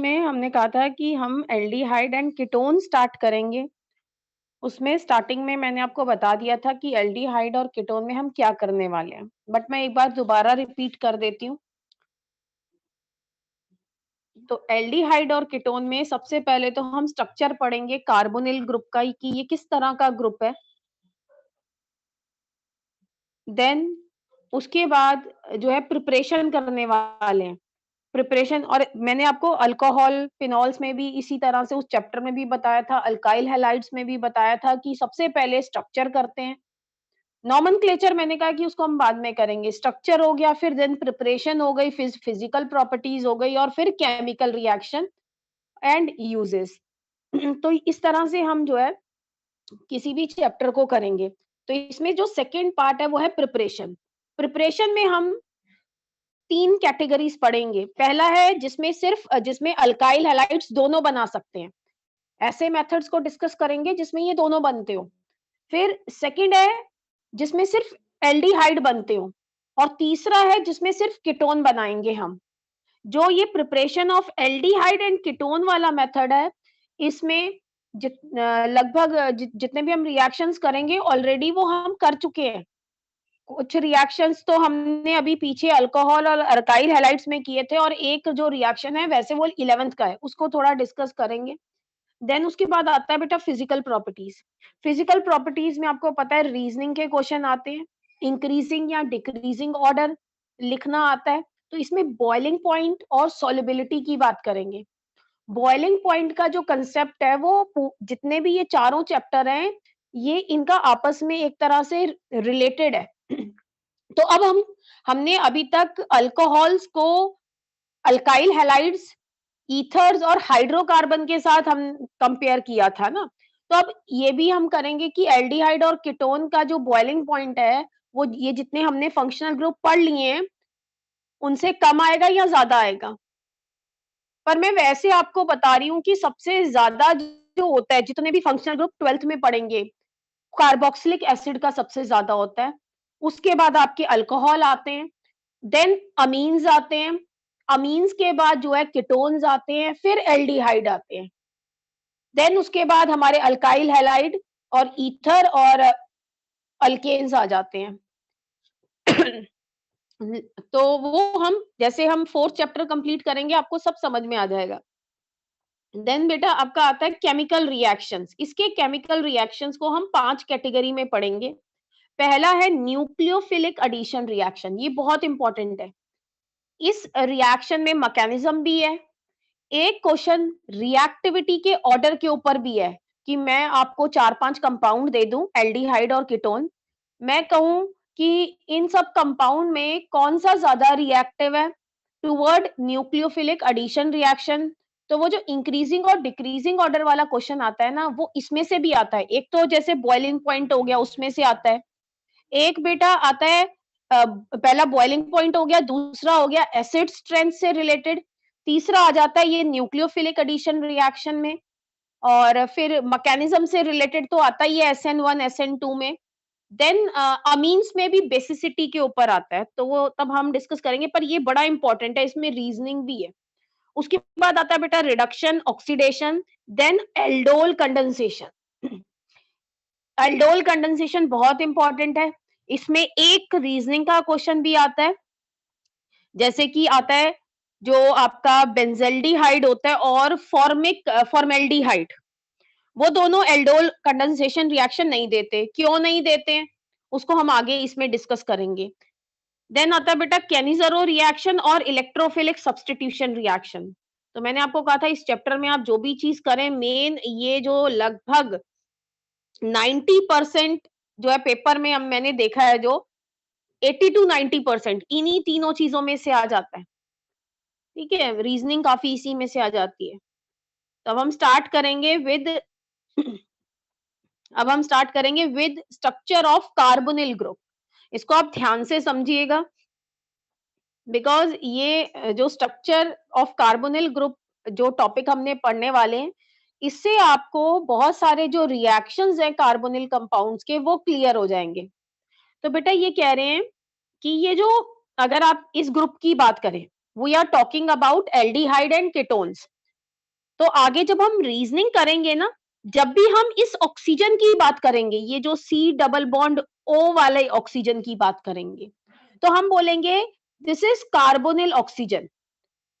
में हमने कहा था कि हम एल्डिहाइड एंड कीटोन स्टार्ट करेंगे। उसमें स्टार्टिंग में मैंने आपको बता दिया था कि एल्डिहाइड और कीटोन में हम क्या करने वाले हैं, बट मैं एक बार दोबारा रिपीट कर देती हूँ। तो एल्डिहाइड और कीटोन में सबसे पहले तो हम स्ट्रक्चर पढ़ेंगे कार्बोनिल ग्रुप का कि ये किस तरह का ग्रुप है। देन उसके बाद जो है प्रिपरेशन करने वाले हैं। प्रिपरेशन, और मैंने आपको अल्कोहल फिनॉल्स में भी इसी तरह से उस चैप्टर में भी बताया था, अल्काइल हैलाइड्स में भी बताया था कि सबसे पहले स्ट्रक्चर करते हैं। नॉमेनक्लेचर मैंने कहा कि उसको हम बाद में करेंगे। स्ट्रक्चर हो गया, फिर देन प्रिपरेशन हो गई, फिजिकल प्रॉपर्टीज हो गई, और फिर केमिकल रिएक्शन एंड यूजेस। तो इस तरह से हम जो है किसी भी चैप्टर को करेंगे। तो इसमें जो सेकेंड पार्ट है वो है प्रिपरेशन। प्रिपरेशन में हम 3 कैटेगरीज पढ़ेंगे। पहला है जिसमें अल्काइल हैलाइड्स दोनों बना सकते हैं। ऐसे मेथड्स को डिस्कस करेंगे जिसमें ये दोनों बनते हो। फिर सेकंड है जिसमें सिर्फ एल्डिहाइड बनते हो, और तीसरा है जिसमें सिर्फ कीटोन बनाएंगे हम। जो ये preparation of aldehyde and ketone वाला मेथड है, इसमें लगभग जितने भी हम रिएक्शंस करेंगे ऑलरेडी वो हम कर चुके हैं। कुछ रिएक्शंस तो हमने अभी पीछे अल्कोहल और अल्काइल हैलाइड्स में किए थे, और एक जो रिएक्शन है वैसे वो 11th का है, उसको थोड़ा डिस्कस करेंगे। देन उसके बाद आता है बेटा फिजिकल प्रॉपर्टीज। फिजिकल प्रॉपर्टीज में आपको पता है रीजनिंग के क्वेश्चन आते हैं, इंक्रीजिंग या डिक्रीजिंग ऑर्डर लिखना आता है। तो इसमें बॉइलिंग पॉइंट और सॉल्युबिलिटी की बात करेंगे। बॉइलिंग पॉइंट का जो कंसेप्ट है वो जितने भी ये चारों चैप्टर हैं, ये इनका आपस में एक तरह से रिलेटेड है। तो अब हमने अभी तक अल्कोहल्स को अल्काइल हैलाइड्स, ईथर्स और हाइड्रोकार्बन के साथ हम कंपेयर किया था ना। तो अब ये भी हम करेंगे कि एल्डिहाइड और कीटोन का जो बॉइलिंग पॉइंट है, वो ये जितने हमने फंक्शनल ग्रुप पढ़ लिए हैं उनसे कम आएगा या ज्यादा आएगा। पर मैं वैसे आपको बता रही हूँ कि सबसे ज्यादा जो होता है, जितने भी फंक्शनल ग्रुप 12th में पढ़ेंगे, कार्बोक्सिलिक एसिड का सबसे ज्यादा होता है। उसके बाद आपके अल्कोहल आते हैं, देन अमीन्स आते हैं, अमीन्स के बाद जो है कीटोन्स आते हैं, फिर एल्डिहाइड आते हैं। देन उसके बाद हमारे अल्काइल हैलाइड और ईथर और अल्केन्स आ जाते हैं। तो वो हम जैसे हम 4th चैप्टर कंप्लीट करेंगे आपको सब समझ में आ जाएगा। देन बेटा आपका आता है केमिकल रिएक्शंस। इसके केमिकल रिएक्शंस को हम 5 कैटेगरी में पढ़ेंगे। पहला है न्यूक्लियोफिलिक एडिशन रिएक्शन, ये बहुत इंपॉर्टेंट है। इस रिएक्शन में मैकेनिज्म भी है। एक क्वेश्चन रिएक्टिविटी के ऑर्डर के ऊपर भी है कि मैं आपको 4-5 कंपाउंड दे दूं, एल्डिहाइड और कीटोन, मैं कहूं कि इन सब कंपाउंड में कौन सा ज्यादा रिएक्टिव है टुवर्ड न्यूक्लियोफिलिक एडिशन रिएक्शन। तो वो जो इंक्रीजिंग और डिक्रीजिंग ऑर्डर वाला क्वेश्चन आता है ना, वो इसमें से भी आता है। एक तो जैसे बॉइलिंग पॉइंट हो गया, उसमें से आता है। एक बेटा आता है पहला बॉइलिंग पॉइंट हो गया, दूसरा हो गया एसिड स्ट्रेंथ से रिलेटेड, तीसरा आ जाता है ये न्यूक्लियोफिलिक एडिशन रिएक्शन में, और फिर मैकेनिज्म से रिलेटेड तो आता ही है SN1 SN2 में। देन अमीन्स में भी बेसिसिटी के ऊपर आता है, तो वो तब हम डिस्कस करेंगे, पर ये बड़ा इंपॉर्टेंट है, इसमें रीजनिंग भी है। उसके बाद आता है बेटा reduction, oxidation, then aldol condensation. Aldol condensation बहुत इंपॉर्टेंट है। इसमें एक रीजनिंग का क्वेश्चन भी आता है, जैसे कि आता है जो आपका बेंजल्डिहाइड होता है और फॉर्मेल्डिहाइड, वो दोनों एल्डोल कंडेंसेशन रिएक्शन नहीं देते। क्यों नहीं देते हैं उसको हम आगे इसमें डिस्कस करेंगे। देन आता है बेटा केनिज़रो रिएक्शन और इलेक्ट्रोफिलिक सब्स्टिट्यूशन रिएक्शन। तो मैंने आपको कहा था इस चैप्टर में आप जो भी चीज करें, मेन ये जो लगभग 90% जो है पेपर में मैंने देखा है, जो 80 to 90% इन्हीं तीनों चीजों में से आ जाता है। ठीक है, रीजनिंग काफी इसी में से आ जाती है। तो अब हम स्टार्ट करेंगे विद अब हम स्टार्ट करेंगे with structure of carbonyl group. इसको आप ध्यान से समझिएगा, बिकॉज ये जो स्ट्रक्चर ऑफ कार्बोनिल ग्रुप जो टॉपिक हमने पढ़ने वाले हैं, इससे आपको बहुत सारे जो रिएक्शंस हैं कार्बोनिल कंपाउंड्स के वो क्लियर हो जाएंगे। तो बेटा ये कह रहे हैं कि ये जो, अगर आप इस ग्रुप की बात करें, we are talking about aldehyde and ketones. तो आगे जब हम रीजनिंग करेंगे ना, जब भी हम इस ऑक्सीजन की बात करेंगे, ये जो सी डबल बॉन्ड ओ वाले ऑक्सीजन की बात करेंगे, तो हम बोलेंगे दिस इज कार्बोनिल ऑक्सीजन।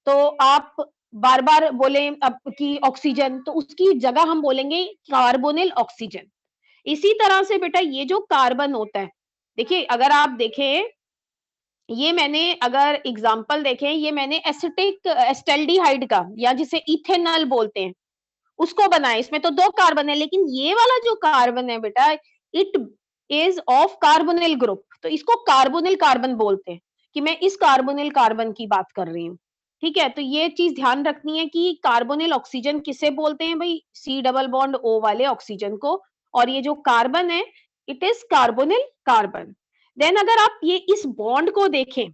तो आप बार-बार बोले अब कि ऑक्सीजन, तो उसकी जगह हम बोलेंगे कार्बोनिल ऑक्सीजन। इसी तरह से बेटा ये जो कार्बन होता है, देखिए अगर आप देखें, ये मैंने अगर एग्जांपल देखें, ये मैंने एसिटिक एस्टेल्डिहाइड का, या जिसे इथेनॉल बोलते हैं, उसको बनाया। इसमें तो 2 कार्बन है, लेकिन ये वाला जो कार्बन है बेटा, it is of carbonyl group, तो इसको कार्बोनिल कार्बन बोलते हैं, कि मैं इस कार्बोनिल कार्बन की बात कर रही हूँ। ठीक है, तो ये चीज ध्यान रखनी है कि कार्बोनिल ऑक्सीजन किसे बोलते हैं भाई, सी डबल बॉन्ड ओ वाले ऑक्सीजन को, और ये जो कार्बन है, it is carbonyl carbon. Then अगर आप ये इस बॉन्ड को देखें,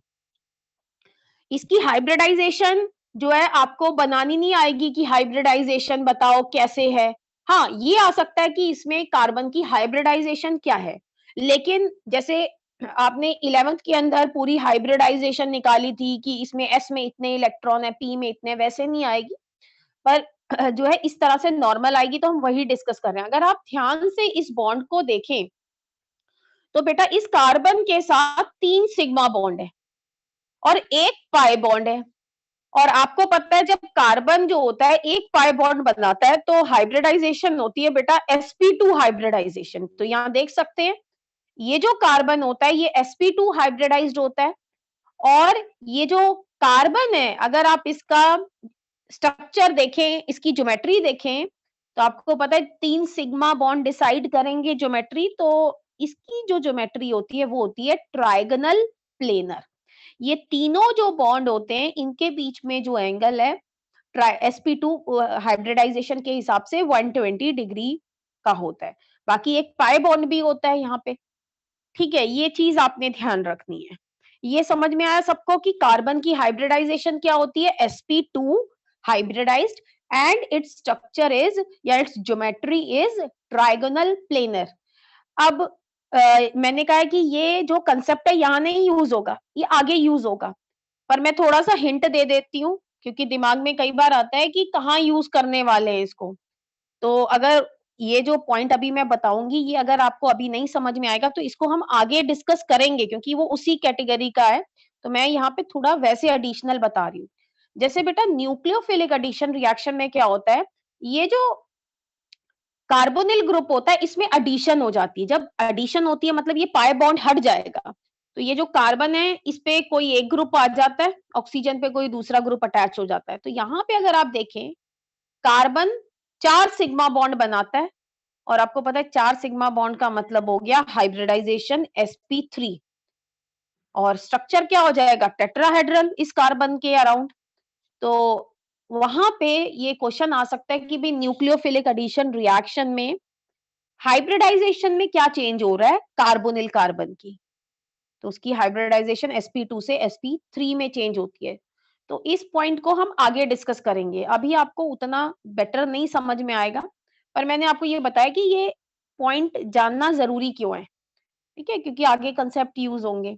इसकी हाइब्रिडाइजेशन जो है आपको बनानी नहीं आएगी कि हाइब्रिडाइजेशन बताओ कैसे है। हाँ, ये आ सकता है कि इसमें कार्बन की हाइब्रिडाइजेशन क्या है, लेकिन जैसे आपने 11th के अंदर पूरी हाइब्रिडाइजेशन निकाली थी कि इसमें एस में इतने इलेक्ट्रॉन है, पी में इतने, वैसे नहीं आएगी। पर जो है इस तरह से नॉर्मल आएगी, तो हम वही डिस्कस कर रहे हैं। अगर आप ध्यान से इस बॉन्ड को देखें, तो बेटा इस कार्बन के साथ 3 सिग्मा बॉन्ड है और 1 पाई बॉन्ड है। और आपको पता है जब कार्बन जो होता है 1 पाई बॉन्ड बनाता है, तो हाइब्रिडाइजेशन होती है बेटा sp2 हाइब्रिडाइजेशन। तो यहाँ देख सकते हैं, ये जो कार्बन होता है ये sp2 हाइब्रिडाइज्ड होता है। और ये जो कार्बन है, अगर आप इसका स्ट्रक्चर देखें, इसकी ज्योमेट्री देखें, तो आपको पता है 3 सिग्मा बॉन्ड डिसाइड करेंगे ज्योमेट्री, तो इसकी जो ज्योमेट्री होती है वो होती है ट्राइगोनल प्लेनर। ये तीनों जो बॉन्ड होते हैं, इनके बीच में जो एंगल है sp2 हाइब्रिडाइजेशन के हिसाब से 120 डिग्री का होता है। बाकी एक पाई बॉन्ड भी होता है यहाँ पे। ठीक है, ये चीज आपने ध्यान रखनी है। ये समझ में आया सबको कि कार्बन की हाइब्रिडाइजेशन क्या होती है, sp2 hybridized, and its structure is, या its geometry is trigonal planar. अब मैंने कहा है कि ये जो कंसेप्ट है यहाँ नहीं यूज होगा, ये आगे यूज होगा। पर मैं थोड़ा सा हिंट दे देती हूँ, क्योंकि दिमाग में कई बार आता है कि कहाँ यूज करने वाले हैं इसको। तो अगर ये जो पॉइंट अभी मैं बताऊंगी, ये अगर आपको अभी नहीं समझ में आएगा, तो इसको हम आगे डिस्कस करेंगे, क्योंकि वो उसी कैटेगरी का है। तो मैं यहाँ पे थोड़ा वैसे एडिशनल बता रही हूँ। जैसे बेटा न्यूक्लियोफिलिक एडिशन रिएक्शन में क्या होता है, ये जो कार्बोनिल ग्रुप होता है, इसमें एडिशन हो जाती है। जब एडिशन होती है मतलब ये पाई बॉन्ड हट जाएगा, तो ये जो कार्बन है, इस पे कोई एक ग्रुप आ जाता है, ऑक्सीजन पे कोई दूसरा ग्रुप अटैच हो जाता है। तो यहाँ पे अगर आप देखें, कार्बन 4 सिग्मा बॉन्ड बनाता है, और आपको पता है 4 सिग्मा बॉन्ड का मतलब हो गया हाइब्रिडाइजेशन sp3, और स्ट्रक्चर क्या हो जाएगा, टेट्राहेड्रल इस कार्बन के अराउंड। तो वहां पे ये क्वेश्चन आ सकता है कि भाई न्यूक्लियोफिलिक एडिशन रिएक्शन में हाइब्रिडाइजेशन में क्या चेंज हो रहा है कार्बोनिल कार्बन की, तो उसकी हाइब्रिडाइजेशन sp2 से sp3 में चेंज होती है। तो इस पॉइंट को हम आगे डिस्कस करेंगे, अभी आपको उतना बेटर नहीं समझ में आएगा, पर मैंने आपको ये बताया कि ये पॉइंट जानना जरूरी क्यों है। ठीक है, क्योंकि आगे कंसेप्ट यूज होंगे।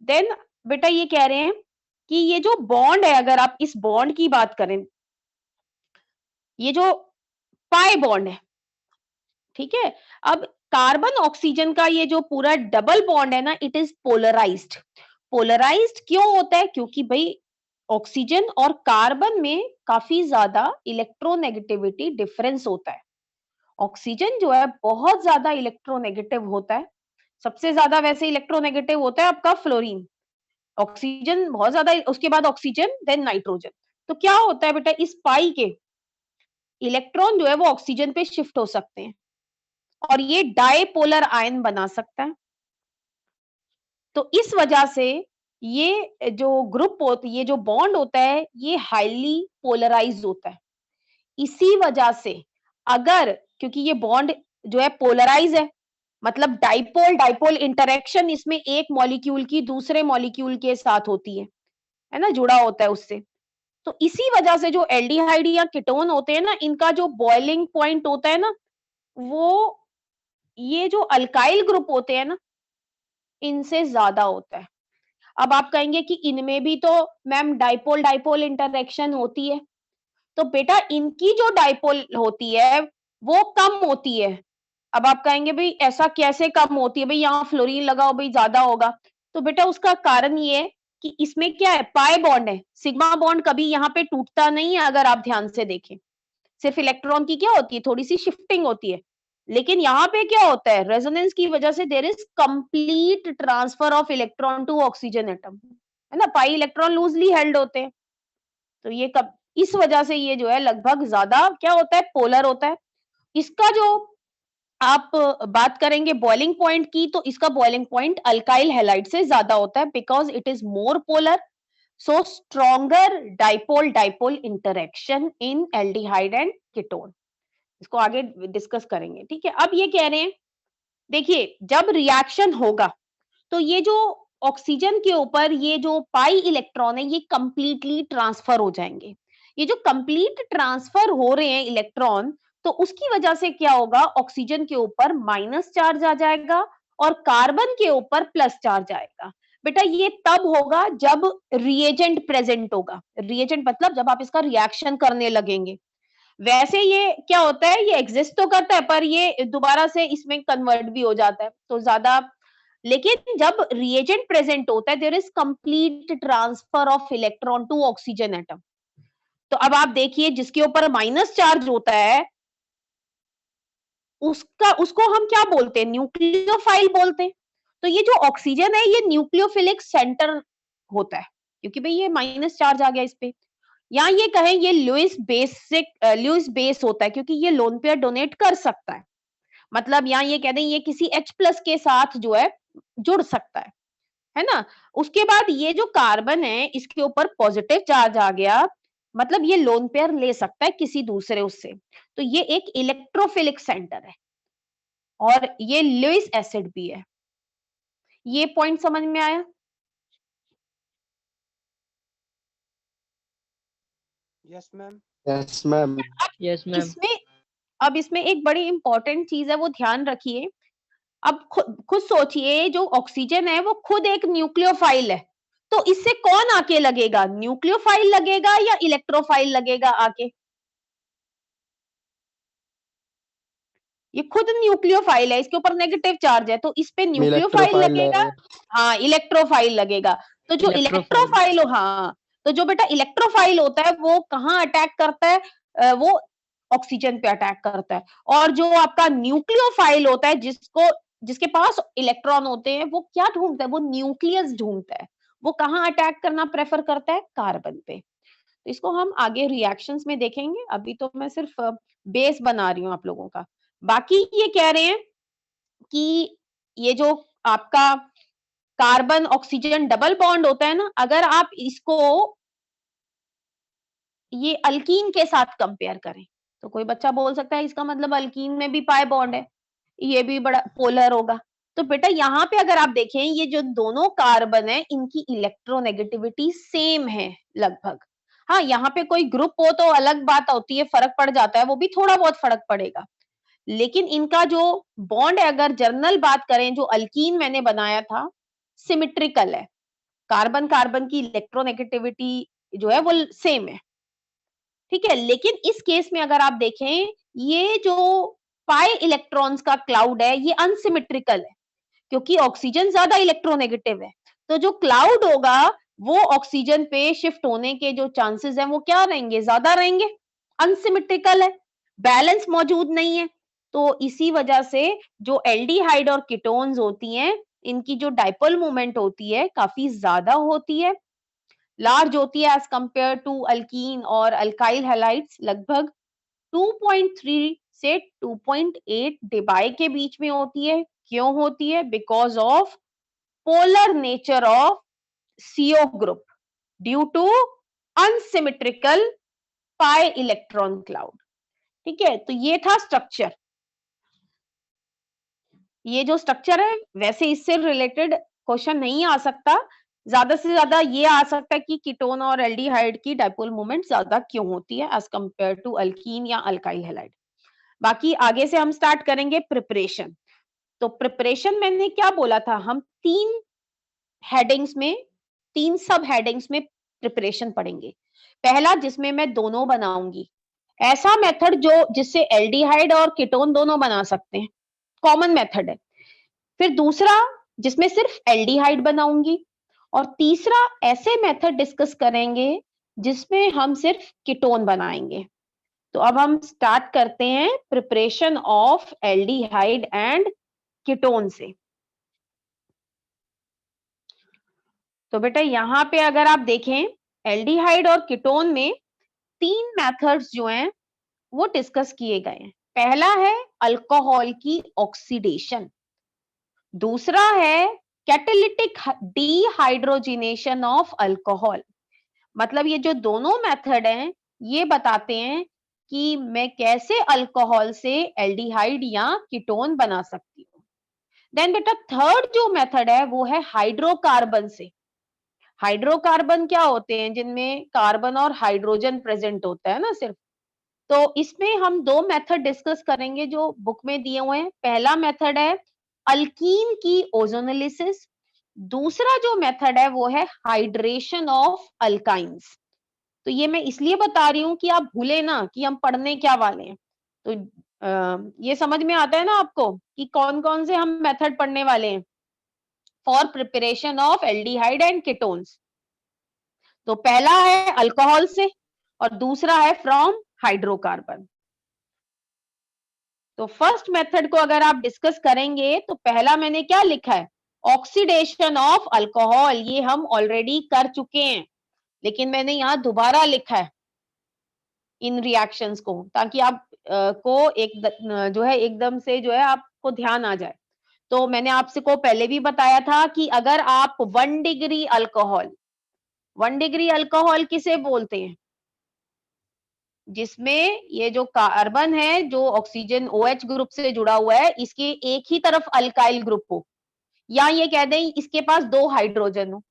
देन बेटा ये कह रहे हैं कि ये जो बॉन्ड है, अगर आप इस बॉन्ड की बात करें, ये जो पाई बॉन्ड है, ठीक है। अब कार्बन ऑक्सीजन का ये जो पूरा डबल बॉन्ड है ना, इट इज पोलराइज्ड। पोलराइज्ड क्यों होता है, क्योंकि भाई ऑक्सीजन और कार्बन में काफी ज्यादा इलेक्ट्रोनेगेटिविटी डिफरेंस होता है। ऑक्सीजन जो है बहुत ज्यादा इलेक्ट्रोनेगेटिव होता है। सबसे ज्यादा वैसे इलेक्ट्रोनेगेटिव होता है आपका फ्लोरीन। ऑक्सीजन बहुत ज्यादा, उसके बाद ऑक्सीजन, देन नाइट्रोजन। तो क्या होता है बेटा, इस पाई के इलेक्ट्रॉन जो है वो ऑक्सीजन पे शिफ्ट हो सकते हैं, और ये डायपोलर आयन बना सकता है। तो इस वजह से ये जो ग्रुप होता है, ये जो बॉन्ड होता है, ये हाईली पोलराइज्ड होता है। इसी वजह से अगर, क्योंकि ये बॉन्ड जो है पोलराइज है, मतलब डाइपोल डाइपोल इंटरेक्शन इसमें एक मॉलिक्यूल की दूसरे मॉलिक्यूल के साथ होती है ना, जुड़ा होता है उससे। तो इसी वजह से जो एल्डिहाइड या कीटोन होते हैं ना, इनका जो बॉइलिंग पॉइंट होता है ना, वो ये जो अल्काइल ग्रुप होते हैं ना, इनसे ज्यादा होता है। अब आप कहेंगे कि इनमें भी तो मैम डाइपोल डाइपोल इंटरेक्शन होती है, तो बेटा इनकी जो डाइपोल होती है वो कम होती है। अब आप कहेंगे भाई ऐसा कैसे कम होती है, भाई यहाँ फ्लोरीन लगाओ भाई ज्यादा होगा। तो बेटा उसका कारण ये है कि इसमें क्या है, पाई बॉन्ड है, सिग्मा बॉन्ड कभी यहाँ पे टूटता नहीं है अगर आप ध्यान से देखें। सिर्फ इलेक्ट्रॉन की क्या होती है, थोड़ी सी शिफ्टिंग होती है। लेकिन यहाँ पे क्या होता है, रेजोनेंस की वजह से there is complete transfer of electron to oxygen atom, है ना, पाई इलेक्ट्रॉन लूजली हेल्ड होते हैं। तो ये कब, इस वजह से ये जो है लगभग ज्यादा क्या होता है, पोलर होता है। इसका जो आप बात करेंगे बॉइलिंग पॉइंट की, तो इसका बॉइलिंग पॉइंट अल्काइल हैलाइड से ज्यादा होता है because it is more polar, so stronger dipole dipole interaction in aldehyde and ketone. इसको आगे डिस्कस करेंगे, ठीक है। अब ये कह रहे हैं, देखिए जब रिएक्शन होगा तो ये जो ऑक्सीजन के ऊपर ये जो पाई इलेक्ट्रॉन है ये कंप्लीटली ट्रांसफर हो जाएंगे। ये जो कंप्लीट ट्रांसफर हो रहे हैं इलेक्ट्रॉन, तो उसकी वजह से क्या होगा, ऑक्सीजन के ऊपर माइनस चार्ज आ जाएगा और कार्बन के ऊपर प्लस चार्ज आएगा। बेटा ये तब होगा जब रिएजेंट प्रेजेंट होगा। रिएजेंट मतलब जब आप इसका रिएक्शन करने लगेंगे। वैसे ये क्या होता है, ये एग्जिस्ट तो करता है पर ये दोबारा से इसमें कन्वर्ट भी हो जाता है, तो ज्यादा। लेकिन जब रिएजेंट प्रेजेंट होता है there is complete transfer of electron to oxygen atom. तो अब आप देखिए जिसके ऊपर माइनस चार्ज होता है उसको हम क्या बोलते हैं, न्यूक्लियोफाइल बोलते हैं। तो ये जो ऑक्सीजन है ये न्यूक्लियोफिलिक सेंटर होता है, क्योंकि भाई ये माइनस चार्ज आ गया इस पे। या ये कहें ये लुईस बेस होता है, क्योंकि ये लोन पेयर डोनेट कर सकता है। मतलब यहाँ ये कह दें ये किसी H प्लस के साथ जो है जुड़ सकता है ना। उसके बाद ये जो कार्बन है इसके ऊपर पॉजिटिव चार्ज आ गया, मतलब ये लोन पेयर ले सकता है किसी दूसरे उससे। तो ये एक इलेक्ट्रोफिलिक सेंटर है और ये लुईस एसिड भी है। ये पॉइंट समझ में आया? Yes ma'am. Yes ma'am. Yes ma'am. इसमें एक बड़ी इंपॉर्टेंट चीज है, वो ध्यान रखिए। अब खुद सोचिए, जो ऑक्सीजन है वो खुद एक न्यूक्लियोफाइल है, तो इससे कौन आके लगेगा, न्यूक्लियोफाइल लगेगा या इलेक्ट्रोफाइल लगेगा आके? ये खुद न्यूक्लियोफाइल है, इसके ऊपर नेगेटिव चार्ज है, तो इस पे न्यूक्लियोफाइल लगेगा, हाँ इलेक्ट्रोफाइल लगेगा। तो जो इलेक्ट्रोफाइल हाँ, तो जो बेटा इलेक्ट्रोफाइल होता है वो कहाँ अटैक करता है, वो ऑक्सीजन पे अटैक करता है। और जो आपका न्यूक्लियोफाइल होता है जिसके पास इलेक्ट्रॉन होते हैं, वो क्या ढूंढता है, वो न्यूक्लियस ढूंढता है। वो कहाँ अटैक करना प्रेफर करता है, कार्बन पे। तो इसको हम आगे रिएक्शंस में देखेंगे, अभी तो मैं सिर्फ बेस बना रही हूँ आप लोगों का। बाकी ये कह रहे हैं कि ये जो आपका कार्बन ऑक्सीजन डबल बॉन्ड होता है ना, अगर आप इसको ये अल्कीन के साथ कंपेयर करें, तो कोई बच्चा बोल सकता है इसका मतलब अल्कीन में भी पाई बॉन्ड है, ये भी बड़ा पोलर होगा। तो बेटा यहाँ पे अगर आप देखें ये जो दोनों कार्बन है इनकी इलेक्ट्रोनेगेटिविटी सेम है लगभग। हाँ यहाँ पे कोई ग्रुप हो तो अलग बात होती है, फर्क पड़ जाता है, वो भी थोड़ा बहुत फर्क पड़ेगा। लेकिन इनका जो बॉन्ड है, अगर जर्नल बात करें, जो अल्कीन मैंने बनाया था सिमेट्रिकल है, कार्बन कार्बन की इलेक्ट्रोनेगेटिविटी जो है वो सेम है, ठीक है। लेकिन इस केस में अगर आप देखें ये जो पाई इलेक्ट्रॉन्स का क्लाउड है ये अनसिमेट्रिकल है, क्योंकि ऑक्सीजन ज्यादा इलेक्ट्रोनेगेटिव है। तो जो क्लाउड होगा वो ऑक्सीजन पे शिफ्ट होने के जो चांसेस हैं वो क्या रहेंगे, ज्यादा रहेंगे, अनसिमेट्रिकल है, बैलेंस मौजूद नहीं है। तो इसी वजह से जो एल्डिहाइड और कीटोन्स होती हैं इनकी जो डाइपोल मोमेंट होती है काफी ज्यादा होती है, लार्ज होती है एज कंपेयर टू अल्कीन और अल्काइल हैलाइड्स, लगभग 2.3 से 2.8 डिबाई के बीच में होती है। क्यों होती है, because of polar nature of CO group due to unsymmetrical pi electron cloud, ठीक है। तो ये था स्ट्रक्चर, ये जो स्ट्रक्चर है वैसे इससे रिलेटेड क्वेश्चन नहीं आ सकता, ज्यादा से ज्यादा ये आ सकता है कि कीटोन और एल्डिहाइड की डाइपोल मोमेंट ज्यादा क्यों होती है एज कंपेयर टू अल्कीन या अल्काइल हैलाइड। बाकी आगे से हम स्टार्ट करेंगे प्रिपरेशन। तो प्रिपरेशन मैंने क्या बोला था, हम 3 हेडिंग्स में, 3 सब हेडिंग्स में प्रिपरेशन पढ़ेंगे। पहला जिसमें मैं दोनों बनाऊंगी, ऐसा मेथड जो जिससे एल्डिहाइड और कीटोन दोनों बना सकते हैं, कॉमन मेथड है। फिर दूसरा जिसमें सिर्फ एल्डिहाइड बनाऊंगी, और तीसरा ऐसे मेथड डिस्कस करेंगे जिसमें हम सिर्फ कीटोन बनाएंगे। तो अब हम स्टार्ट करते हैं preparation of aldehyde and ketone से। तो बेटा यहां पे अगर आप देखें, एल्डिहाइड और कीटोन में 3 मेथड्स जो हैं वो डिस्कस किए गए हैं। पहला है अल्कोहल की ऑक्सीडेशन, दूसरा है कैटालिटिक डिहाइड्रोजिनेशन ऑफ अल्कोहल। मतलब ये जो दोनों मेथड हैं ये बताते हैं कि मैं कैसे अल्कोहल से एल्डिहाइड या कीटोन बना सकती हूँ। देन बेटा थर्ड जो मेथड है वो है हाइड्रोकार्बन से। हाइड्रोकार्बन क्या होते हैं? जिनमें कार्बन और हाइड्रोजन प्रेजेंट होता है ना सिर्फ। तो इसमें हम 2 मेथड डिस्कस करेंगे जो बुक में दिए हुए हैं। पहला मेथड है अल्कीन की ओजोनोलिसिस, दूसरा जो मेथड है वो है हाइड्रेशन ऑफ अल्काइंस। तो ये मैं इसलिए बता रही हूँ कि आप भूले ना कि हम पढ़ने क्या वाले हैं। तो ये समझ में आता है ना आपको कि कौन-कौन से हम मेथड पढ़ने वाले हैं for preparation of aldehyde and ketones. तो पहला है अल्कोहल से और दूसरा है फ्रॉम हाइड्रोकार्बन। तो फर्स्ट मेथड को अगर आप डिस्कस करेंगे तो पहला मैंने क्या लिखा है? Oxidation of alcohol. ये हम ऑलरेडी कर चुके हैं, लेकिन मैंने यहां दोबारा लिखा है इन रिएक्शंस को, ताकि आप को जो है एकदम से जो है आपको ध्यान आ जाए। तो मैंने आपसे को पहले भी बताया था कि अगर आप 1 डिग्री अल्कोहल, 1 डिग्री अल्कोहल किसे बोलते हैं? जिसमें ये जो कार्बन है जो ऑक्सीजन OH ग्रुप से जुड़ा हुआ है, इसके एक ही तरफ अल्काइल ग्रुप हो, या ये कह दें इसके पास 2 हाइड्रोजन हो,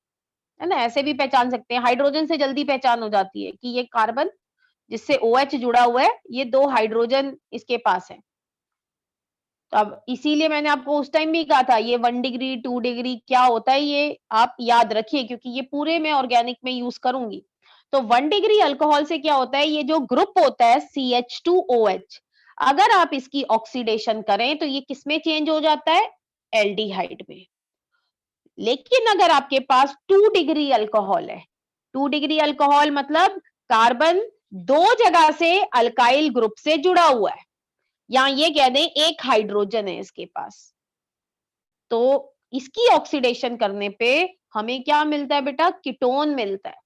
है ना? ऐसे भी पहचान सकते हैं। हाइड्रोजन से जल्दी पहचान हो जाती है कि ये कार्बन जिससे OH जुड़ा हुआ है, ये 2 हाइड्रोजन इसके पास है। तो अब इसीलिए मैंने आपको उस टाइम भी कहा था ये 1 डिग्री 2 डिग्री क्या होता है, ये आप याद रखिए, क्योंकि ये पूरे मैं ऑर्गेनिक में यूज करूंगी। तो 1 डिग्री अल्कोहल से क्या होता है, ये जो ग्रुप होता है CH2OH, अगर आप इसकी ऑक्सीडेशन करें तो ये किसमें चेंज हो जाता है? एल्डिहाइड में। लेकिन अगर आपके पास 2 डिग्री अल्कोहल है, 2 डिग्री अल्कोहल मतलब कार्बन 2 जगह से अल्काइल ग्रुप से जुड़ा हुआ है, या ये कह दें एक हाइड्रोजन है इसके पास, तो इसकी ऑक्सीडेशन करने पे हमें क्या मिलता है बेटा? कीटोन मिलता है।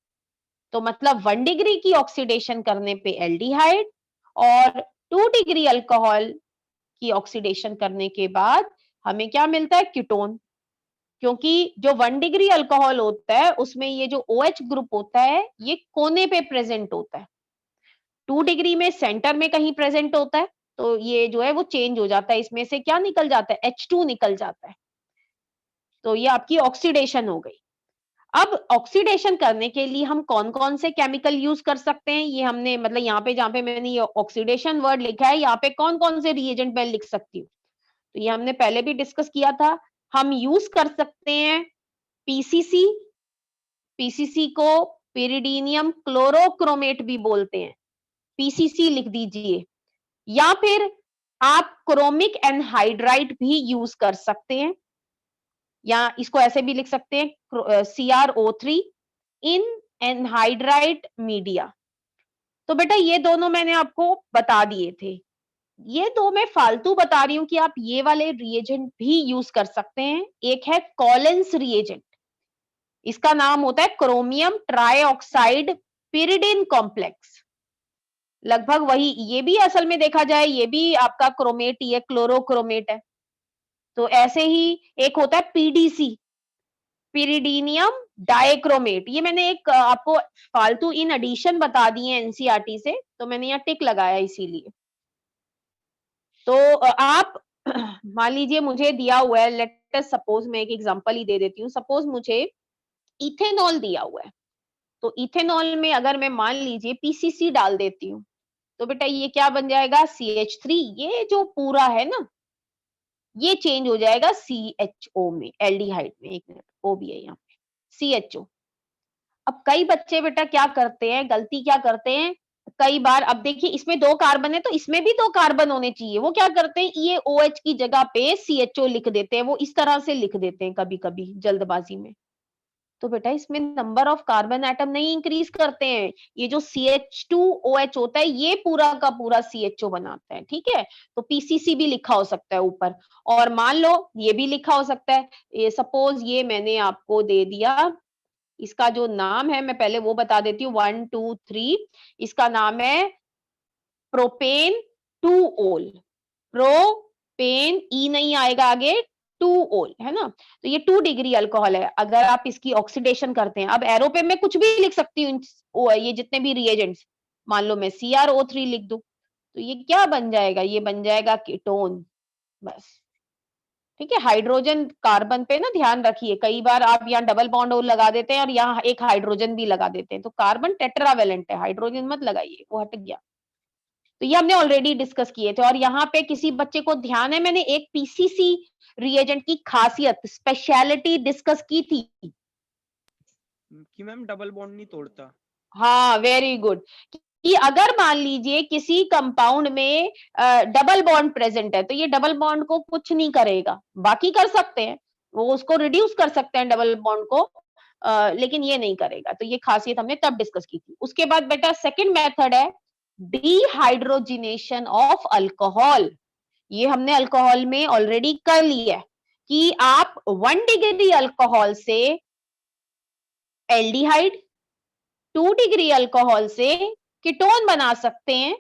तो मतलब 1 डिग्री की ऑक्सीडेशन करने पे एल्डिहाइड, और 2 डिग्री अल्कोहल की ऑक्सीडेशन करने के बाद हमें क्या मिलता है? कीटोन। क्योंकि जो 1 डिग्री अल्कोहल होता है उसमें ये जो OH ग्रुप होता है ये कोने पे प्रेजेंट होता है, 2 डिग्री में सेंटर में कहीं प्रेजेंट होता है। तो ये जो है वो चेंज हो जाता है, इसमें से क्या निकल जाता है? H2 निकल जाता है। तो ये आपकी ऑक्सीडेशन हो गई। अब ऑक्सीडेशन करने के लिए हम कौन-कौन से केमिकल यूज कर सकते हैं, ये हमने मतलब यहाँ पे जहाँ पे मैंने ये ऑक्सीडेशन वर्ड लिखा है, यहाँ पे कौन-कौन से रिएजेंट मैं लिख सकती हूँ? तो ये हमने पहले भी डिस्कस किया था। हम यूज कर सकते हैं पीसीसी, पीसीसी को पिरिडीनियम क्लोरोक्रोमेट भी बोलते हैं, पीसीसी लिख दीजिए। या फिर आप क्रोमिक एनहाइड्राइड भी यूज कर सकते हैं, या इसको ऐसे भी लिख सकते हैं CrO3 इन एनहाइड्राइड मीडिया। तो बेटा ये दोनों मैंने आपको बता दिए थे। ये दो मैं फालतू बता रही हूँ कि आप ये वाले रिएजेंट भी यूज कर सकते हैं। एक है कॉलेंस रिएजेंट, इसका नाम होता है क्रोमियम ट्राइऑक्साइड पिरिडिन कॉम्प्लेक्स। लगभग वही, ये भी असल में देखा जाए ये भी आपका क्रोमेट ही है, क्लोरोक्रोमेट है। तो ऐसे ही एक होता है PDC, पिरिडीनियम डाइक्रोमेट। ये मैंने एक आपको फालतू इन एडिशन बता दिए एनसीईआरटी से, तो मैंने यहाँ टिक लगाया इसीलिए। तो आप मान लीजिए मुझे दिया हुआ है, लेट अस सपोज, मैं एक एग्जांपल ही दे देती हूँ। सपोज मुझे इथेनॉल दिया हुआ है, तो इथेनॉल में अगर मैं मान लीजिए PCC डाल देती हूँ, तो बेटा ये क्या बन जाएगा? CH3। ये जो पूरा है ना, ये चेंज हो जाएगा CHO में, एल्डिहाइड में। एक मिनट, O भी है यहाँ पे, CHO। अब कई बच्चे बेटा क्या करते हैं, गलती क्या करते हैं, कई बार अब देखिए इसमें 2 कार्बन है तो इसमें भी 2 कार्बन होने चाहिए। वो क्या करते हैं, ये OH की जगह पे CHO लिख देते हैं, वो इस तरह से लिख देते हैं कभी-कभी जल्दबाजी में। तो बेटा इसमें नंबर ऑफ कार्बन एटम नहीं इंक्रीज करते हैं, ये जो CH2OH होता है ये पूरा का पूरा CHO बनाता है, ठीक है। तो PCC भी लिखा हो सकता है ऊपर, और मान लो ये भी लिखा हो सकता है, ये सपोज ये मैंने आपको दे दिया, इसका जो नाम है मैं पहले वो बता देती हूँ, 1 2 3, इसका नाम है प्रोपेन 2 ओल, प्रोपेन ई नहीं आएगा आगे, 2 ओल है ना। तो ये 2 डिग्री अल्कोहल है। अगर आप इसकी ऑक्सीडेशन करते हैं, अब एरो पे मैं कुछ भी लिख सकती हूँ, ये जितने भी रिएजेंट्स, मान लो मैं CrO3 लिख दूं, तो ये क्या बन जाएगा, ये बन जाएगा कीटोन, बस। ठीक है, हाइड्रोजन कार्बन पे ना ध्यान रखिए, कई बार आप यहाँ डबल बॉन्ड और लगा देते हैं और यहाँ एक हाइड्रोजन भी लगा देते हैं, तो कार्बन टेट्रावेलेंट है, हाइड्रोजन मत लगाइए, वो हट गया। तो ये हमने ऑलरेडी डिस्कस किए थे। और यहाँ पे किसी बच्चे को ध्यान है, मैंने एक PCC रिएजेंट की खासियत, स्पेशलिटी डिस्कस की थी कि मैम डबल बॉन्ड नहीं तोड़ता। हाँ, वेरी गुड, कि अगर मान लीजिए किसी कंपाउंड में डबल बॉन्ड प्रेजेंट है तो ये डबल बॉन्ड को कुछ नहीं करेगा, बाकी कर सकते हैं, वो उसको रिड्यूस कर सकते हैं डबल बॉन्ड को, लेकिन ये नहीं करेगा। तो ये खासियत हमने तब डिस्कस की थी। उसके बाद बेटा सेकंड मेथड है डिहाइड्रोजिनेशन ऑफ अल्कोहल। ये हमने अल्कोहल में ऑलरेडी कर लिया है कि आप 1 डिग्री अल्कोहल से एल्डिहाइड, 2 डिग्री अल्कोहल से कीटोन बना सकते हैं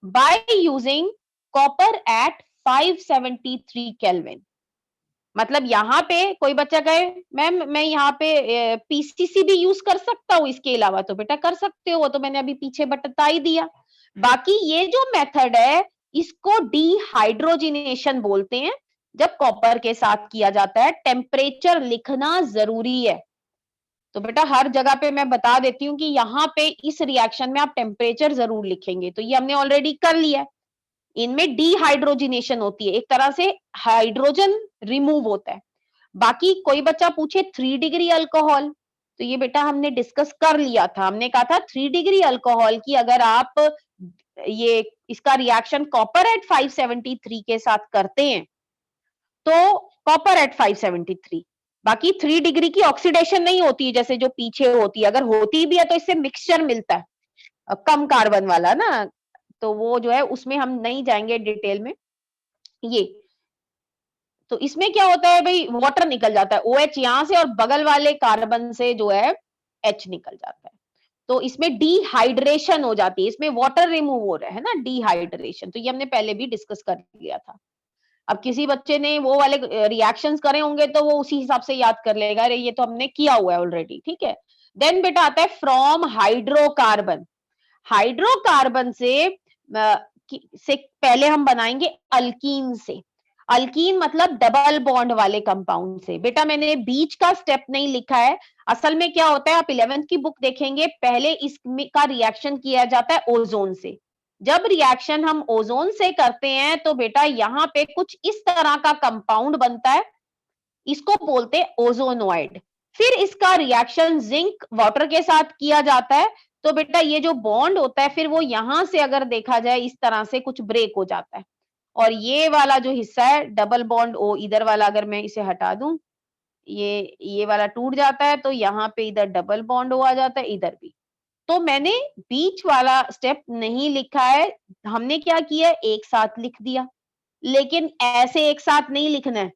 by using copper at 573 kelvin. मतलब यहाँ पे कोई बच्चा कहे मैम मैं यहाँ पे PCC भी यूज कर सकता हूँ इसके अलावा, तो बेटा कर सकते हो, वो तो मैंने अभी पीछे बता ही दिया। बाकी ये जो मेथड है इसको डिहाइड्रोजिनेशन बोलते हैं, जब कॉपर के साथ किया जाता है। टेम्परेचर लिखना जरूरी है, तो बेटा हर जगह पे मैं बता देती हूँ कि यहाँ पे इस रिएक्शन में आप टेम्परेचर जरूर लिखेंगे। तो ये हमने ऑलरेडी कर लिया है। इनमें डिहाइड्रोजिनेशन होती है, एक तरह से हाइड्रोजन रिमूव होता है। बाकी कोई बच्चा पूछे 3 डिग्री अल्कोहल, तो ये बेटा हमने डिस्कस कर लिया था। हमने कहा था 3 डिग्री अल्कोहल की अगर आप ये इसका रिएक्शन कॉपर एट 573 के साथ करते हैं तो कॉपर एट 573, बाकी 3 डिग्री की ऑक्सीडेशन नहीं होती है जैसे जो पीछे होती है, अगर होती भी है तो इससे मिक्सचर मिलता है कम कार्बन वाला ना, तो वो जो है उसमें हम नहीं जाएंगे डिटेल में। ये तो इसमें क्या होता है भाई, वाटर निकल जाता है, OH यहां से और बगल वाले कार्बन से जो है H निकल जाता है, तो इसमें डिहाइड्रेशन हो जाती है, इसमें वाटर रिमूव हो रहा है ना, डिहाइड्रेशन। तो ये हमने पहले भी डिस्कस कर लिया था। अब किसी बच्चे ने वो वाले रिएक्शंस करे होंगे तो वो उसी हिसाब से याद कर लेगा, अरे ये तो हमने किया हुआ है ऑलरेडी, ठीक है। देन बेटा आता है फ्रॉम हाइड्रोकार्बन। हाइड्रोकार्बन से पहले हम बनाएंगे अल्कीन से। अल्कीन मतलब डबल बॉन्ड वाले कंपाउंड से। बेटा मैंने बीच का स्टेप नहीं लिखा है, असल में क्या होता है, आप 11th की बुक देखेंगे, पहले इसका रिएक्शन किया जाता है ओजोन से। जब रिएक्शन हम ओजोन से करते हैं तो बेटा यहाँ पे कुछ इस तरह का कंपाउंड बनता है, इसको बोलते हैं ओजोनोइड। फिर इसका रिएक्शन जिंक वाटर के साथ किया जाता है, तो बेटा ये जो बॉन्ड होता है फिर वो यहां से अगर देखा जाए इस तरह से कुछ ब्रेक हो जाता है, और ये वाला जो हिस्सा है डबल बॉन्ड ओ, इधर वाला अगर मैं इसे हटा दूं, ये वाला टूट जाता है, तो यहाँ पे इधर डबल बॉन्ड ओ आ जाता है, इधर भी। तो मैंने बीच वाला स्टेप नहीं लिखा है, हमने क्या किया, एक साथ लिख दिया, लेकिन ऐसे एक साथ नहीं लिखना है,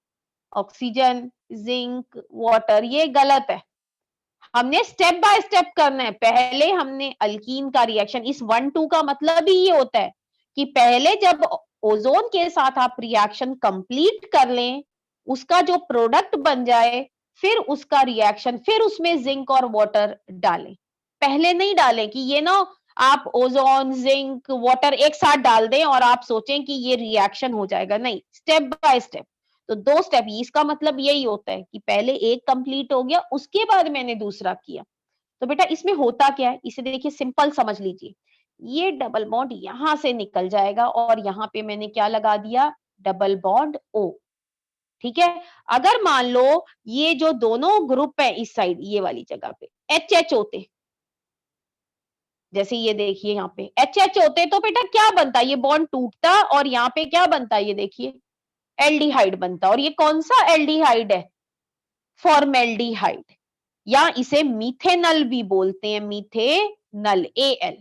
ऑक्सीजन जिंक वाटर, ये गलत है। हमने स्टेप बाय स्टेप करना है। पहले हमने अल्कीन का रिएक्शन, इस 1-2 का मतलब ही ये होता है कि पहले जब ओजोन के साथ आप रिएक्शन कंप्लीट कर लें, उसका जो प्रोडक्ट बन जाए, फिर उसका रिएक्शन, फिर उसमें जिंक और वाटर डालें। पहले नहीं डालें कि ये ना आप ओजोन जिंक वाटर एक साथ डाल दें और आप सोचें कि ये रिएक्शन हो जाएगा, नहीं, स्टेप बाय स्टेप। तो 2 स्टेप, इसका मतलब यही होता है कि पहले एक कंप्लीट हो गया, उसके बाद मैंने दूसरा किया। तो बेटा इसमें होता क्या है, इसे देखिए सिंपल समझ लीजिए। ये डबल बॉन्ड यहां से निकल जाएगा और यहाँ पे मैंने क्या लगा दिया, डबल बॉन्ड O। ठीक है। अगर मान लो ये जो दोनों ग्रुप है इस साइड ये वाली जगह पे HH होते, जैसे ये देखिए यहाँ पे HH होते तो बेटा क्या बनता, ये बॉन्ड टूटता और यहाँ पे क्या बनता, ये देखिए एल्डिहाइड बनता। और ये कौन सा एल्डिहाइड है, फॉर्मेल्डिहाइड, या इसे मीथेनल भी बोलते हैं, मीथेनल Al,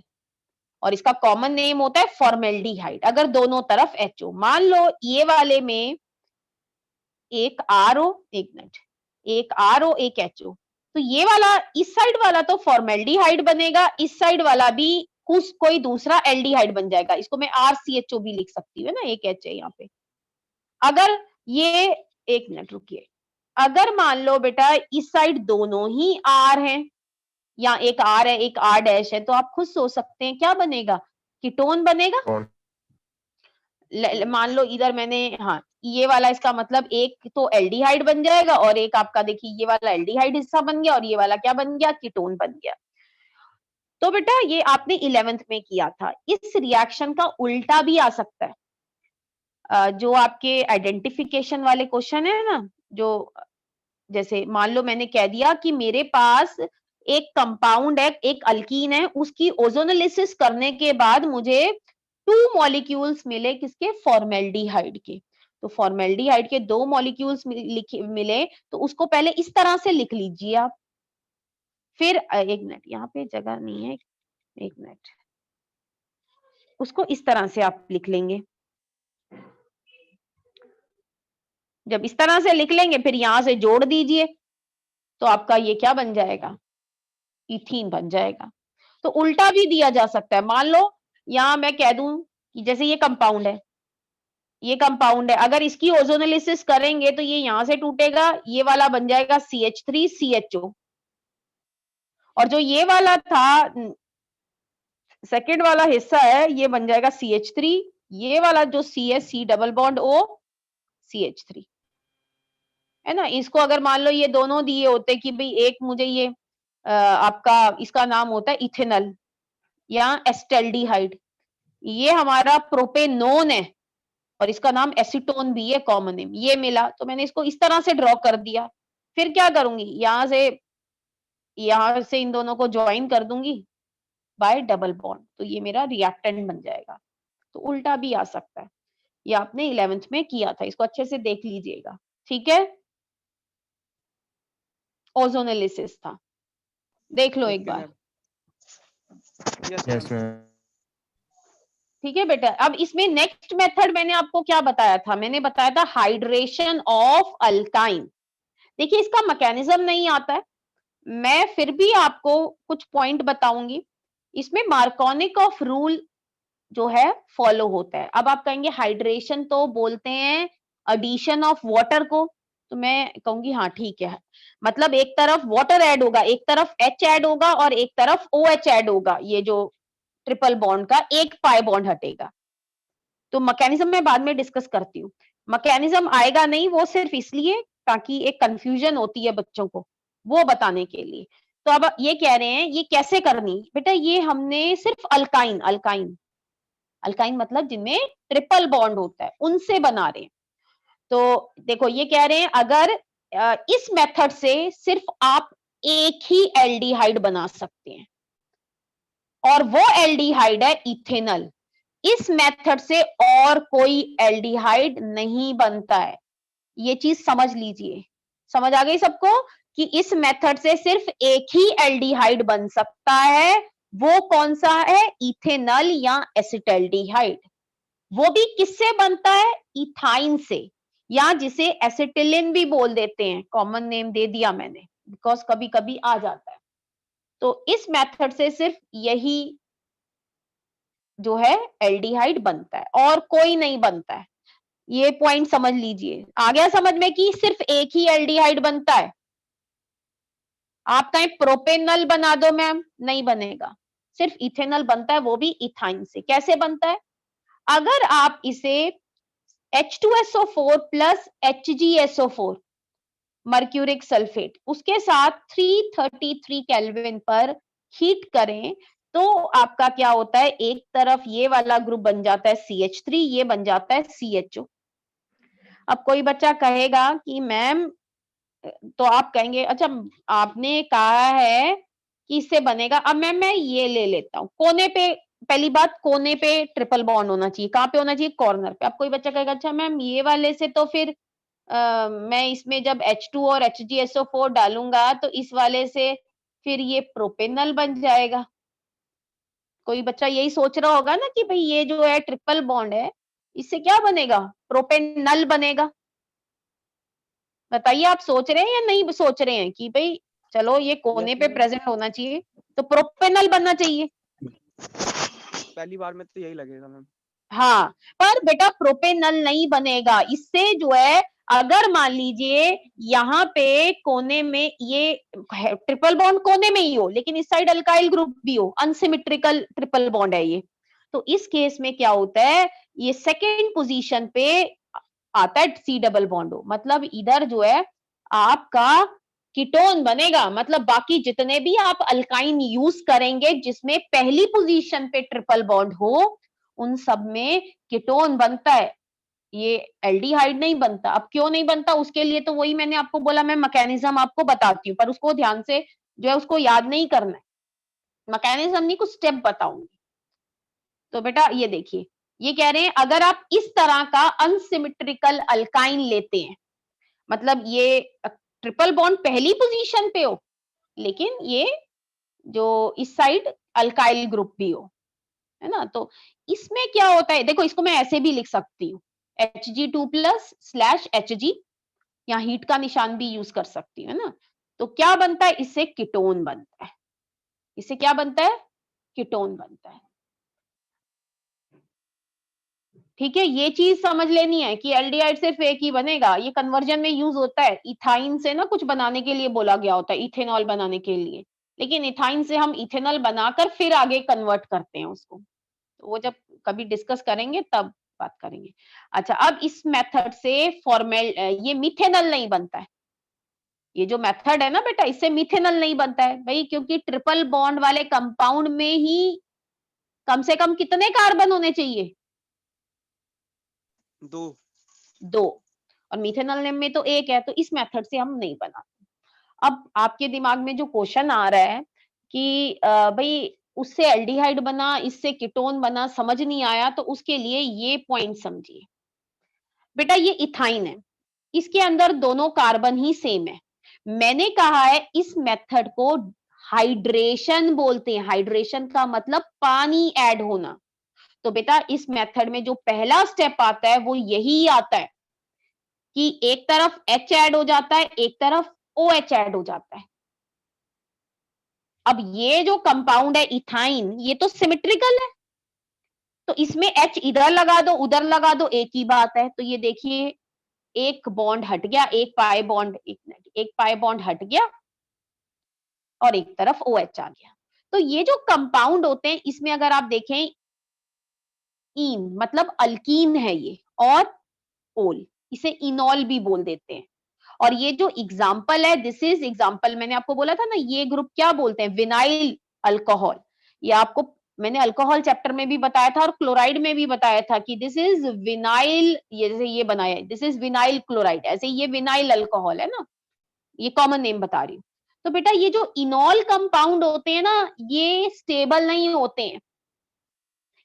और इसका कॉमन नेम होता है फॉर्मेल्डिहाइड अगर दोनों तरफ HO। मान लो ये वाले में एक RO, एक मिनट, एक RO एक HO, तो ये वाला इस साइड वाला तो फॉर्मेल्डिहाइड बनेगा, इस साइड वाला भी कुछ कोई दूसरा एल्डिहाइड बन जाएगा। इसको मैं RCHO भी लिख सकती हूँ ना, एक H है यहाँ पे। अगर ये, एक मिनट रुकिए, अगर मान लो बेटा इस साइड दोनों ही R हैं, या एक R है एक R डैश है, तो आप खुद सोच सकते हैं क्या बनेगा, कीटोन बनेगा। मान लो इधर मैंने, हाँ ये वाला इसका मतलब एक तो एल्डिहाइड बन जाएगा और एक आपका देखिए ये वाला एल्डिहाइड हिस्सा बन गया और ये वाला क्या बन गया, कीटोन बन गया। तो बेटा ये आपने 11th में किया था। इस रिएक्शन का उल्टा भी आ सकता है। जो आपके आइडेंटिफिकेशन वाले क्वेश्चन है ना, जो जैसे मान लो मैंने कह दिया कि मेरे पास एक कंपाउंड है, एक अल्कीन है, उसकी ओजोनोलिसिस करने के बाद मुझे 2 मॉलिक्यूल्स मिले किसके, फॉर्मेल्डिहाइड के। तो फॉर्मेल्डिहाइड के 2 मॉलिक्यूल्स मिले, तो उसको पहले इस तरह से लिख लीजिए आप। फिर एक मिनट, यहाँ पे जगह नहीं है, एक मिनट, उसको इस तरह से आप लिख लेंगे। जब इस तरह से लिख लेंगे फिर यहां से जोड़ दीजिए, तो आपका ये क्या बन जाएगा, इथीन बन जाएगा। तो उल्टा भी दिया जा सकता है। मान लो यहां मैं कह दूं कि जैसे ये कंपाउंड है, ये कंपाउंड है, अगर इसकी ओजोनोलिसिस करेंगे तो ये यहां से टूटेगा, ये वाला बन जाएगा CH3 CHO, और जो ये वाला था सेकेंड वाला हिस्सा है ये बन जाएगा CH3, ये वाला जो C है C double bond O CH3, है ना। इसको अगर मान लो ये दोनों दिए होते कि भाई एक मुझे ये आपका इसका नाम होता है इथेनल या एस्टेल्डिहाइड, ये हमारा प्रोपेनोन है और इसका नाम एसीटोन भी है कॉमन नेम, ये मिला तो मैंने इसको इस तरह से ड्रॉ कर दिया। फिर क्या करूंगी, यहां से इन दोनों को ज्वाइन कर दूंगी बाय डबल बॉन्ड, तो ये मेरा रिएक्टेंट बन जाएगा। तो उल्टा भी आ सकता है। ये आपने 11th में किया था, इसको अच्छे से देख लीजिएगा, ठीक है। ओजोनोलिसिस था, देख लो एक बार। Yes ma'am. ठीक है बेटा। अब इसमें नेक्स्ट मेथड मैंने आपको क्या बताया था, मैंने बताया था हाइड्रेशन ऑफ अल्काइन। देखिए इसका मैकेनिज्म नहीं आता है, मैं फिर भी आपको कुछ पॉइंट बताऊंगी। इसमें मार्कोनिक ऑफ रूल जो है फॉलो होता है। अब आप कहेंगे हाइड्रेशन तो बोलते हैं एडिशन ऑफ वाटर को, तो मैं कहूंगी हाँ ठीक है, मतलब एक तरफ वाटर ऐड होगा, एक तरफ H ऐड होगा और एक तरफ OH ऐड होगा, ये जो ट्रिपल बॉन्ड का एक पाई बॉन्ड हटेगा। तो मैकेनिज्म मैं बाद में डिस्कस करती हूँ। मैकेनिज्म आएगा नहीं, वो सिर्फ इसलिए ताकि एक कंफ्यूजन होती है बच्चों को, वो बताने के लिए। तो अब ये कह रहे हैं ये कैसे करनी, बेटा ये हमने सिर्फ अल्काइन अल्काइन अल्काइन मतलब जिनमें ट्रिपल बॉन्ड होता है उनसे बना रहे हैं। तो देखो ये कह रहे हैं अगर इस मेथड से सिर्फ आप एक ही एल्डिहाइड बना सकते हैं और वो एल्डिहाइड है इथेनल। इस मेथड से और कोई एल्डिहाइड नहीं बनता है, ये चीज समझ लीजिए। समझ आ गई सबको कि इस मेथड से सिर्फ एक ही एल्डिहाइड बन सकता है, वो कौन सा है, इथेनल या एसिटल्डिहाइड। वो भी किससे बनता है, इथाइन से, या जिसे एसिटिलिन भी बोल देते हैं, कॉमन नेम दे दिया मैंने बिकॉज कभी कभी आ जाता है। तो इस मेथड से सिर्फ यही जो है एल्डिहाइड बनता है और कोई नहीं बनता है। ये पॉइंट समझ लीजिए। आ गया समझ में कि सिर्फ एक ही एल्डिहाइड बनता है। आप कहें प्रोपेनल बना दो मैम, नहीं बनेगा, सिर्फ इथेनल बनता है, वो भी इथाइन से। कैसे बनता है, अगर आप इसे H2SO4 plus HgSO4 mercuric sulphate उसके साथ 333 केल्विन पर हीट करें तो आपका क्या होता है, एक तरफ ये वाला ग्रुप बन जाता है CH3, ये बन जाता है CHO। अब कोई बच्चा कहेगा कि मैम, तो आप कहेंगे अच्छा आपने कहा है कि इससे बनेगा, अब मैम मैं ये ले लेता हूँ कोने पे। पहली बात, कोने पे ट्रिपल बॉन्ड होना चाहिए। कहाँ पे होना चाहिए? कॉर्नर पे। अब कोई बच्चा कहेगा अच्छा मैम ये वाले से तो फिर मैं इसमें जब H2 और HgSO4 डालूंगा तो इस वाले से फिर ये प्रोपेनल बन जाएगा। कोई बच्चा यही सोच रहा होगा ना कि भाई ये जो है ट्रिपल बॉन्ड है, इससे क्या बनेगा? प्रोपेनल बनेगा। बताइए आप सोच रहे हैं या नहीं सोच रहे हैं कि भाई चलो ये कोने यस पे मैम, प्रेजेंट होना चाहिए तो प्रोपेनल बनना चाहिए। पहली बार में तो यही लगेगा मैम। हाँ, पर बेटा प्रोपेनल नहीं बनेगा इससे। जो है अगर मान लीजिए यहाँ पे कोने में ये ट्रिपल बॉन्ड कोने में ही हो, लेकिन इस साइड अल्काइल ग्रुप भी हो, अनसिमेट्रिकल ट्रिपल बॉन्ड है ये, तो इस केस में क्या होता है, ये सेकेंड पोजीशन पे आता है सी डबल बॉन्ड हो। मतलब इधर जो है आपका कीटोन बनेगा। मतलब बाकी जितने भी आप अल्काइन यूज करेंगे जिसमें पहली पोजीशन पे ट्रिपल बॉन्ड हो, उन सब में कीटोन बनता है, ये एल्डिहाइड नहीं बनता। अब क्यों नहीं बनता, उसके लिए तो वही मैंने आपको बोला, मैं मैकेनिज्म आपको बताती हूँ, पर उसको ध्यान से जो है उसको याद नहीं करना है। मैकेनिज्म नहीं, कुछ स्टेप बताऊंगी। तो बेटा ये देखिए, ये कह रहे हैं अगर आप इस तरह का अनसिमेट्रिकल अल्काइन लेते हैं, मतलब ये ट्रिपल बॉन्ड पहली पोजीशन पे हो, लेकिन ये जो इस साइड अल्काइल ग्रुप भी हो, है ना, तो इसमें क्या होता है, देखो इसको मैं ऐसे भी लिख सकती हूँ, Hg2+/Hg, यहाँ हीट का निशान भी यूज कर सकती हूँ, है ना। तो क्या बनता है, इससे कीटोन बनता है। इससे क्या बनता है? कीटोन बनता है। ठीक है, ये चीज समझ लेनी है कि एल्डिहाइड सिर्फ एक ही बनेगा, ये कन्वर्जन में यूज होता है। इथाइन से ना कुछ बनाने के लिए बोला गया होता है, इथेनॉल बनाने के लिए, लेकिन इथाइन से हम इथेनॉल बनाकर फिर आगे कन्वर्ट करते हैं उसको। तो वो जब कभी डिस्कस करेंगे तब बात करेंगे। अच्छा, अब इस मेथड से फॉर्मेल ये मिथेनॉल नहीं बनता है। ये जो मेथड है ना बेटा, इससे मिथेनॉल नहीं बनता है भाई, क्योंकि ट्रिपल बॉन्ड वाले कंपाउंड में ही कम से कम कितने कार्बन होने चाहिए? 2। 2, और मिथेनॉल में तो एक है, तो इस मेथड से हम नहीं बनाते। अब आपके दिमाग में जो क्वेश्चन आ रहा है कि भाई उससे एल्डिहाइड बना, इससे कीटोन बना, समझ नहीं आया, तो उसके लिए ये पॉइंट समझिए। बेटा ये इथाइन है, इसके अंदर दोनों कार्बन ही सेम है। मैंने कहा है इस मेथड को हाइड्रेशन बोलते हैं। हाइड्रेशन का मतलब पानी ऐड होना। तो बेटा इस मेथड में जो पहला स्टेप आता है वो यही आता है कि एक तरफ H ऐड हो जाता है, एक तरफ OH ऐड हो जाता है। अब ये जो कंपाउंड है इथाइन, ये तो सिमेट्रिकल है, तो इसमें H इधर लगा दो उधर लगा दो, एक ही बात है। तो ये देखिए, एक बॉन्ड हट गया, एक पाई बॉन्ड, एक पाई बॉन्ड हट गया और एक तरफ OH आ गया। तो ये जो कंपाउंड होते हैं इसमें अगर आप देखें, ईन मतलब अल्कीन है ये, और ओल, इसे इनॉल भी बोल देते हैं। और ये जो एग्जाम्पल है, दिस इज एग्जाम्पल, मैंने आपको बोला था ना ये ग्रुप क्या बोलते हैं, विनाइल अल्कोहल। ये आपको मैंने अल्कोहल चैप्टर में भी बताया था और क्लोराइड में भी बताया था कि दिस इज विनाइल, ये जैसे ये बनाया है, दिस इज विनाइल क्लोराइड, ऐसे ये विनाइल अल्कोहल है ना, ये कॉमन नेम बता रही हूँ। तो बेटा ये जो इनॉल कंपाउंड होते हैं ना, ये स्टेबल नहीं होते हैं,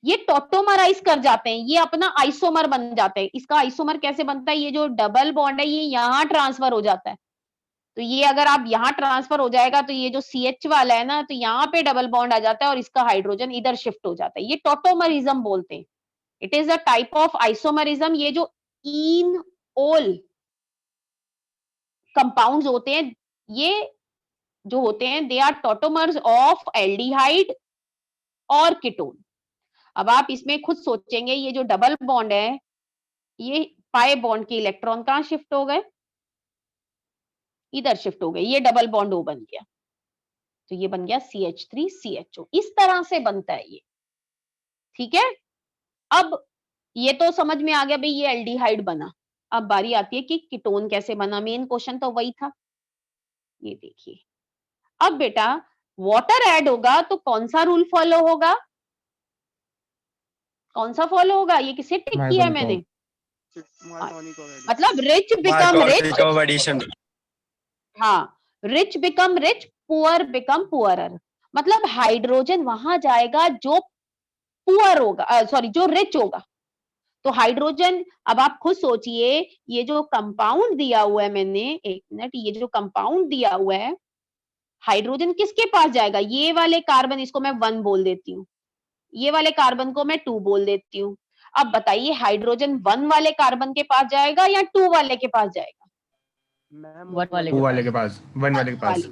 ये टॉटोमराइज कर जाते हैं, ये अपना आइसोमर बन जाते हैं। इसका आइसोमर कैसे बनता है, ये जो डबल बॉन्ड है ये यहाँ ट्रांसफर हो जाता है। तो ये अगर आप यहाँ ट्रांसफर हो जाएगा तो ये जो CH वाला है ना, तो यहाँ पे डबल बॉन्ड आ जाता है और इसका हाइड्रोजन इधर शिफ्ट हो जाता है। ये टॉटोमरिज्म बोलते हैं। It is a type of isomerism. ये जो इन ओल कंपाउंड्स होते हैं, ये जो होते हैं, they are tautomers of aldehyde और कीटोन। अब आप इसमें खुद सोचेंगे, ये जो डबल बॉन्ड है, ये पाई बॉन्ड के इलेक्ट्रॉन कहाँ शिफ्ट हो गए, इधर शिफ्ट हो गए, ये डबल बॉन्ड O बन गया, तो ये बन गया CH3CHO। इस तरह से बनता है ये। ठीक है, अब ये तो समझ में आ गया भाई ये एल्डिहाइड बना। अब बारी आती है कि कीटोन कैसे बना, मेन क्वेश्चन तो वही था। ये देखिए, अब बेटा वाटर ऐड होगा तो कौन सा रूल फॉलो होगा, कौन सा फॉलो होगा, ये किसे टिक किया है मैसन का मैंने, Maltonic of addition. मतलब rich become rich, Maltonic of addition. हाँ, rich become rich, poor become poorer. मतलब हाइड्रोजन वहां जाएगा जो पुअर होगा, सॉरी जो रिच होगा। तो हाइड्रोजन, अब आप खुद सोचिए, ये जो कंपाउंड दिया हुआ है मैंने, एक मिनट, ये जो कंपाउंड दिया हुआ है, हाइड्रोजन किसके पास जाएगा? ये वाले कार्बन, इसको मैं 1 बोल देती हूँ, ये वाले कार्बन को मैं 2 बोल देती हूँ। अब बताइए हाइड्रोजन 1 वाले कार्बन के पास जाएगा या 2 वाले के पास जाएगा? मैम 1 वाले टू के वाले के पास। पास, 1 वाले के पास।